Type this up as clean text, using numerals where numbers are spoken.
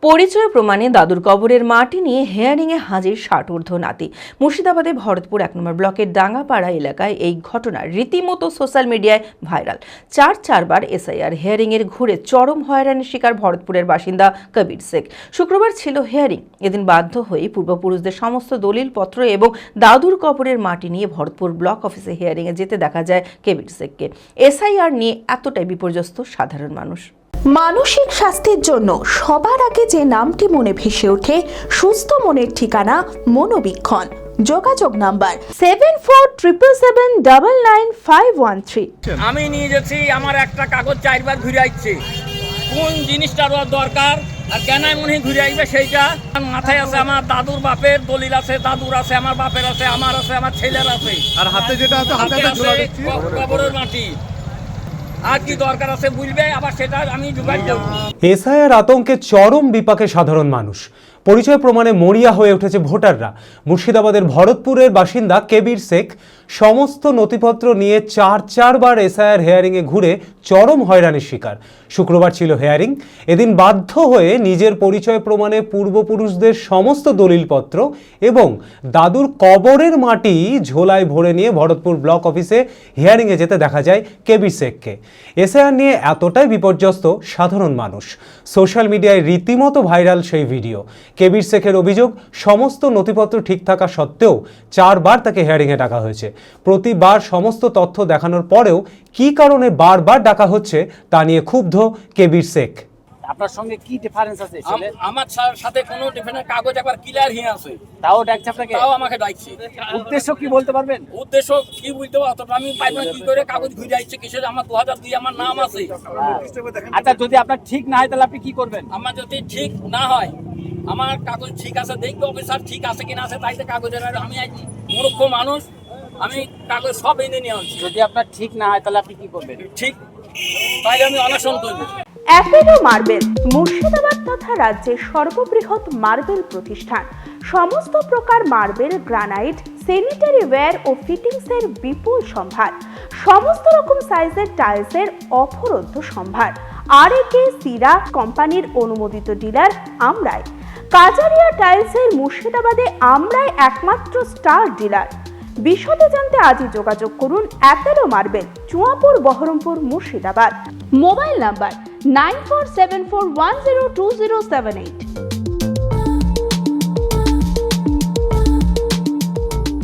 পরিচয় প্রমাণে দাদুর কবরের মাটি নিয়ে হেয়ারিংয়ে হাজির ৬০ ঊর্ধ্ব নাতি। মুর্শিদাবাদে ভরতপুর ১ নম্বর ব্লকের ডাঙ্গাপাড়া এলাকায় এই ঘটনা রীতিমতো সোশ্যাল মিডিয়ায় ভাইরাল। চারবার এসআইআর হেয়ারিংয়ের ঘুরে চরম হয়রানির শিকার ভরতপুরের বাসিন্দা কবির শেখ। শুক্রবার ছিল হেয়ারিং। এদিন বাধ্য হয়ে পূর্বপুরুষদের সমস্ত দলিলপত্র এবং দাদুর কবরের মাটি নিয়ে ভরতপুর ব্লক অফিসে হেয়ারিংয়ে যেতে দেখা যায় কবির শেখকে। এসআইআর নিয়ে এতটাই বিপর্যস্ত সাধারণ মানুষ। মানসিক স্বাস্থ্যের জন্য সবার আগে যে নামটি মনে ভেসে ওঠে সুস্থ মনের ঠিকানা মনোবীক্ষণ। যোগাযোগ নাম্বার 7477799513। আমি নিয়ে যাচ্ছি, আমার একটা কাগজ 4বার ঘুরে আসছে। কোন জিনিসটার দরকার আর কেন মনে ঘুরে আসবে সেইটা মাথায় আছে। আমার দাদুর বাপের দলিল আছে, দাদুর আছে, আমার বাপের আছে, আমার আছে, আমার ছেলের আছে। আর হাতে যেটা আছে কবরের মাটি। আর কি দরকার আছে বুঝবে, আবার সেটা আমি জোগাড় দেব। এসআইআর আতঙ্কে চরম বিপাকে সাধারণ মানুষ। পরিচয় প্রমাণে মরিয়া হয়ে উঠেছে ভোটাররা। মুর্শিদাবাদের ভরতপুরের বাসিন্দা কবির শেখ সমস্ত নথিপত্র নিয়ে চারবার এসআইআর হেয়ারিংয়ে ঘুরে চরম হয়রানির শিকার। শুক্রবার ছিল হেয়ারিং। এদিন বাধ্য হয়ে নিজের পরিচয় প্রমাণে পূর্বপুরুষদের সমস্ত দলিলপত্র এবং দাদুর কবরের মাটি ঝোলায় ভরে নিয়ে ভরতপুর ব্লক অফিসে হেয়ারিংয়ে যেতে দেখা যায় কবির শেখকে। এসআইআর নিয়ে এতটাই বিপর্যস্ত সাধারণ মানুষ। সোশ্যাল মিডিয়ায় রীতিমতো ভাইরাল সেই ভিডিও। কবির শেখের অভিযোগ, সমস্ত নথিপত্র ঠিক থাকা সত্ত্বেও 4বার তাকে হেয়ারিংয়ে ডাকা হয়েছে। প্রতিবার সমস্ত তথ্য দেখানোর পরেও কী কারণে বারবার ডাকা হচ্ছে তা নিয়ে ক্ষুব্ধ কবির শেখ। আপনার সঙ্গে কি ডিফারেন্স আছে? আমার সাথে কোনো ডিফারেন্স, কাগজ একবার ক্লিয়ার হয়ে আছে। তাও ডাকছে আপনাকে? তাও আমাকে ডাকছে। উদ্দেশ্য কি বলতে পারবেন? উদ্দেশ্য কি বলতে অতটা আমি পাইব না। কি করে কাগজ ঘুরে আসছে কিসের? আমার 2002 আমার নাম আছে। আচ্ছা, যদি আপনার ঠিক না হয় তাহলে আপনি কি করবেন? আমার যদি ঠিক না হয়, আমার কাগজ ঠিক আছে দেখবো অফিসার ঠিক আছে কিনা আছে, তাইতে কাগজের আমি মূর্খ মানুষ, আমি কাগজ সব এনে নিয়ে আসছি। যদি আপনার ঠিক না হয় তাহলে আপনি কি করবেন? ঠিক তাইলে আমি অনশন করবো। অ্যাপেলো মার্বেল মুর্শিদাবাদ তথা রাজ্যের সর্ববৃহৎ মার্বেল প্রতিষ্ঠান। সমস্ত প্রকার মার্বেল, গ্রানাইট, স্যানিটারি ওয়্যার ও ফিটিংসের বিপুল সম্ভার। সমস্ত রকম সাইজের টাইলসের অফুরন্ত সম্ভার। আর.এ.কে সিরা কোম্পানির অনুমোদিত ডিলার আমরাই। কাজারিয়া টাইলসের মুর্শিদাবাদে আমরাই একমাত্র স্টার ডিলার। বিশদে জানতে আজই যোগাযোগ করুন Apollo marble, Chuapur, Baharampur, Murshidabad. Mobile number 9474102078।